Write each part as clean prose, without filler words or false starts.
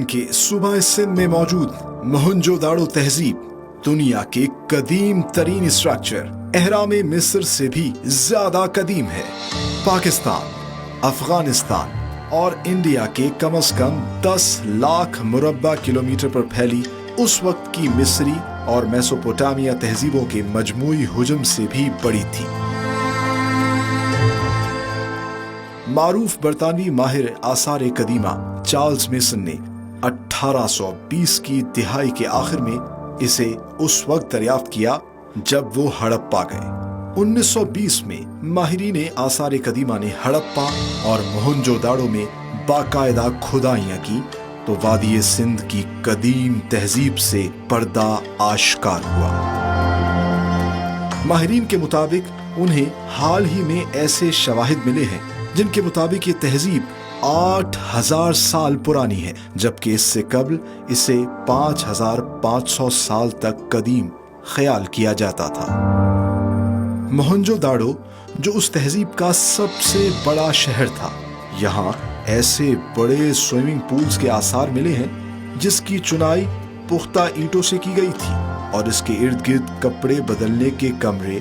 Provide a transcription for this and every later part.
के सूबा सिंध में मौजूद मोहनजोदाड़ो तहजीब दुनिया के कदीम तरीन स्ट्रक्चर एहराम मिस्र से भी ज्यादा कदीम है। पाकिस्तान, अफगानिस्तान और इंडिया के कम से कम 10 लाख मुरब्बा किलोमीटर पर फैली उस वक्त की मिस्री और मेसोपोटामिया तहजीबों के मजमूई हुजम से भी बड़ी थी। मारूफ बरतानवी माहिर आसार कदीमा चार्ल्स मेसन ने 1820 की दिहाई के आखिर में इसे उस वक्त दरियाफ्त किया जब वो हड़प्पा गए। 1920 में माहिरीन आसार कदीमा ने हड़प्पा और मोहनजोदाड़ो में बाकायदा खुदाइयां की तो वादी सिंध की कदीम तहजीब से पर्दा आश्कार हुआ। माहिरीन के मुताबिक उन्हें हाल ही में ऐसे शवाहिद मिले हैं जिनके मुताबिक ये तहजीब 8000 साल पुरानी है, जबकि इससे कबल इसे 5500 साल तक कदीम ख्याल किया जाता था। मोहनजोदाड़ो जो उस तहजीब का सबसे बड़ा शहर था, यहाँ ऐसे बड़े स्विमिंग पूल्स के आसार मिले हैं जिसकी चुनाई पुख्ता ईंटों से की गई थी और इसके इर्द गिर्द कपड़े बदलने के कमरे,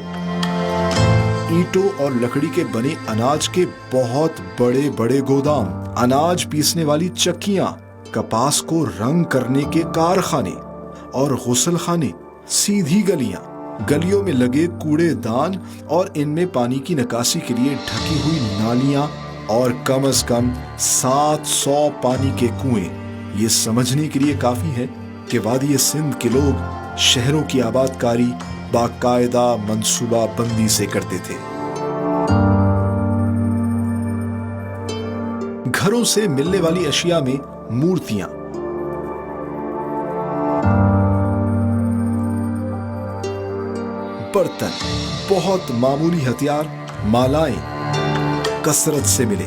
ईंटों और लकड़ी के बने अनाज के बहुत बड़े बड़े गोदाम, अनाज पीसने वाली चक्कियां, कपास को रंग करने के कारखाने और गुसल खाने, सीधी गलियों में लगे कूड़ेदान और इनमें पानी की निकासी के लिए ढकी हुई नालियां और कम से कम 700 पानी के कुएं। ये समझने के लिए काफी है कि वादी सिंध के लोग शहरों की आबादकारी बाकायदा मंसूबा बंदी से करते थे। घरों से मिलने वाली अशिया में मूर्तियां, बर्तन, बहुत मामूली हथियार, मालाएं कसरत से मिले,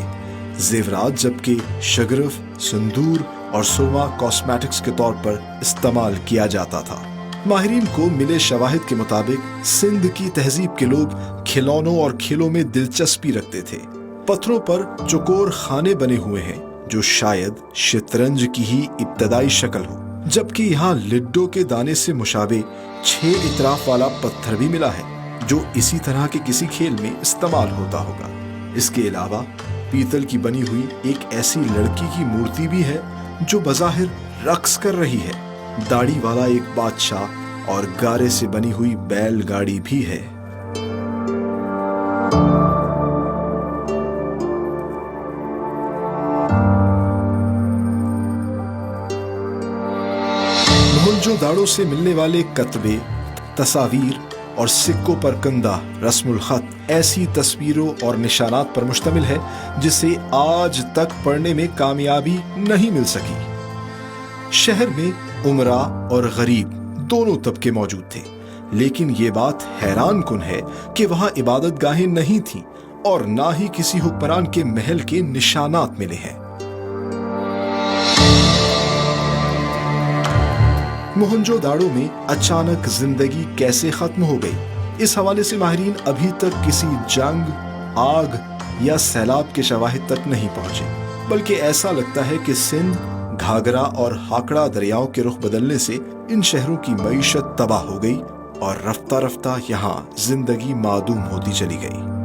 जेवरात जबकि शगरफ, सिंदूर और सुरमा कॉस्मेटिक्स के तौर पर इस्तेमाल किया जाता था। माहिरीन को मिले शवाहिद के मुताबिक सिंध की तहजीब के लोग खिलौनों और खेलों में दिलचस्पी रखते थे। पत्थरों पर चौकोर खाने बने हुए हैं जो शायद शतरंज की ही इब्तदाई शक्ल हो, जबकि यहाँ लिड्डो के दाने से मुशाबे 6 इतराफ वाला पत्थर भी मिला है जो इसी तरह के किसी खेल में इस्तेमाल होता होगा। इसके अलावा पीतल की बनी हुई एक ऐसी लड़की की मूर्ति भी है जो बज़ाहिर रक्स कर रही है। दाढ़ी वाला एक बादशाह और गारे से बनी हुई बैलगाड़ी भी है। मोहनजोदाड़ो से मिलने वाले कतबे, तस्वीर और सिक्कों पर कंदा रस्मुल खत ऐसी तस्वीरों और निशानात पर मुश्तमिल है जिसे आज तक पढ़ने में कामयाबी नहीं मिल सकी। शहर में उमरा और गरीब दोनों तबके मौजूद थे, लेकिन ये बात हैरान कुन है कि वहां इबादत गाहें नहीं थीं और ना ही किसी हुक्मरान के महल के निशानात मिले हैं। मोहनजोदाड़ो में अचानक जिंदगी कैसे खत्म हो गई, इस हवाले से माहिरीन अभी तक किसी जंग, आग या सैलाब के शवाहिद तक नहीं पहुंचे, बल्कि ऐसा लगता है कि सिंध, घाघरा और हाकड़ा दरियाओं के रुख बदलने से इन शहरों की मईशत तबाह हो गई और रफ्ता रफ्ता यहाँ जिंदगी मादूम होती चली गई।